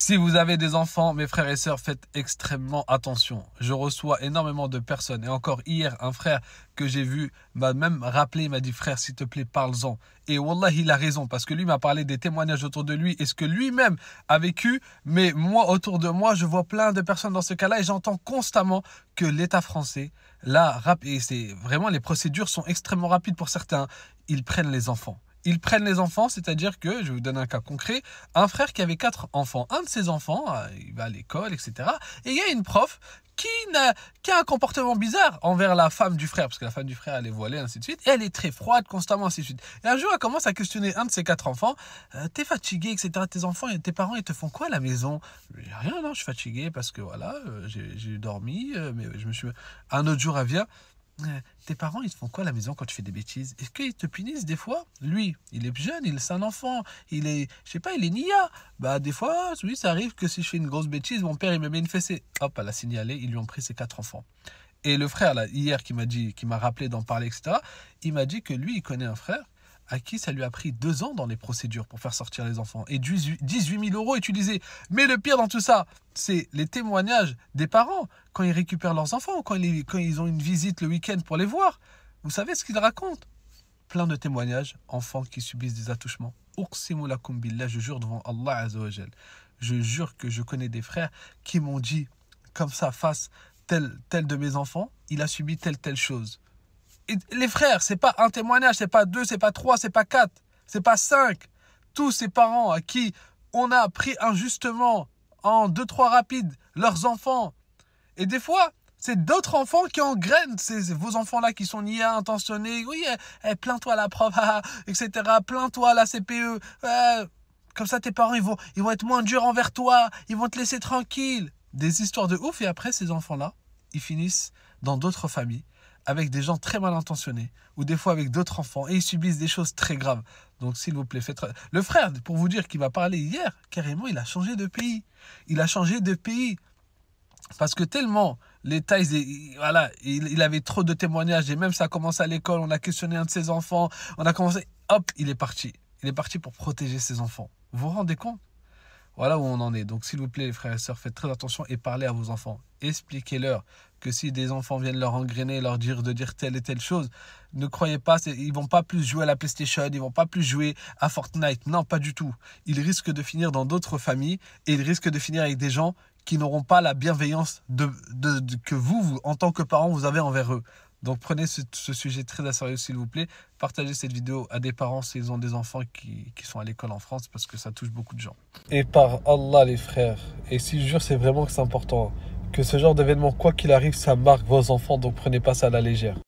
Si vous avez des enfants, mes frères et sœurs, faites extrêmement attention. Je reçois énormément de personnes. Et encore hier, un frère que j'ai vu m'a même rappelé, il m'a dit: frère, s'il te plaît, parle-en. Et wallah, il a raison, parce que lui m'a parlé des témoignages autour de lui et ce que lui-même a vécu. Mais moi, autour de moi, je vois plein de personnes dans ce cas-là et j'entends constamment que l'État français, là, et c'est vraiment, les procédures sont extrêmement rapides pour certains. Ils prennent les enfants. Ils prennent les enfants, c'est-à-dire que, je vais vous donner un cas concret, un frère qui avait 4 enfants. Un de ses enfants, il va à l'école, etc. Et il y a une prof qui a un comportement bizarre envers la femme du frère, parce que la femme du frère, elle est voilée, ainsi de suite. Et elle est très froide, constamment, ainsi de suite. Et un jour, elle commence à questionner un de ses 4 enfants. T'es fatigué, etc. Tes enfants, tes parents, ils te font quoi à la maison? Je dis: rien, non, je suis fatigué parce que voilà, j'ai dormi, mais je me suis... Un autre jour, elle vient: tes parents, ils te font quoi à la maison quand tu fais des bêtises? Est-ce qu'ils te punissent des fois? Lui, il est jeune, c'est un enfant, il est, je sais pas, il est nia. Bah, des fois, oui, ça arrive que si je fais une grosse bêtise, mon père, il me met une fessée. Hop, elle a signalé, ils lui ont pris ses 4 enfants. Et le frère, là, hier, qui m'a rappelé d'en parler, etc., il m'a dit que lui, il connaît un frère à qui ça lui a pris 2 ans dans les procédures pour faire sortir les enfants et 18 000 € utilisés. Mais le pire dans tout ça, c'est les témoignages des parents quand ils récupèrent leurs enfants, quand ils ont une visite le week-end pour les voir. Vous savez ce qu'ils racontent? Plein de témoignages, enfants qui subissent des attouchements. Uqsimu lakum billah, je jure devant Allah Azza wa Jal. Je jure que je connais des frères qui m'ont dit, comme ça, face tel de mes enfants, il a subi telle chose. Et les frères, c'est pas un témoignage, c'est pas 2, c'est pas 3, c'est pas 4, c'est pas 5. Tous ces parents à qui on a pris injustement, en 2-3 rapides, leurs enfants. Et des fois, c'est d'autres enfants qui engrainent vos enfants-là qui sont niais, intentionnés. Oui, plains-toi à la prof, etc. Plains-toi à la CPE. Comme ça, tes parents, ils vont être moins durs envers toi. Ils vont te laisser tranquille. Des histoires de ouf. Et après, ces enfants-là, ils finissent dans d'autres familles, avec des gens très mal intentionnés, ou des fois avec d'autres enfants, et ils subissent des choses très graves. Donc s'il vous plaît, faites... Le frère, pour vous dire, qu'il m'a parlé hier, carrément, il a changé de pays. Il a changé de pays. Parce que tellement l'État, voilà, il avait trop de témoignages, et même ça a commencé à l'école, on a questionné un de ses enfants, on a commencé, hop, il est parti. Il est parti pour protéger ses enfants. Vous vous rendez compte? Voilà où on en est. Donc, s'il vous plaît, les frères et sœurs, faites très attention et parlez à vos enfants. Expliquez-leur que si des enfants viennent leur engrainer, leur dire de dire telle et telle chose, ne croyez pas, ils vont pas plus jouer à la PlayStation, ils vont pas plus jouer à Fortnite. Non, pas du tout. Ils risquent de finir dans d'autres familles et ils risquent de finir avec des gens qui n'auront pas la bienveillance que vous, en tant que parents, vous avez envers eux. Donc prenez ce sujet très à sérieux, s'il vous plaît. Partagez cette vidéo à des parents s'ils ont des enfants qui sont à l'école en France, parce que ça touche beaucoup de gens. Et par Allah, les frères, et si je jure, c'est vraiment que c'est important, que ce genre d'événement, quoi qu'il arrive, ça marque vos enfants, donc prenez pas ça à la légère.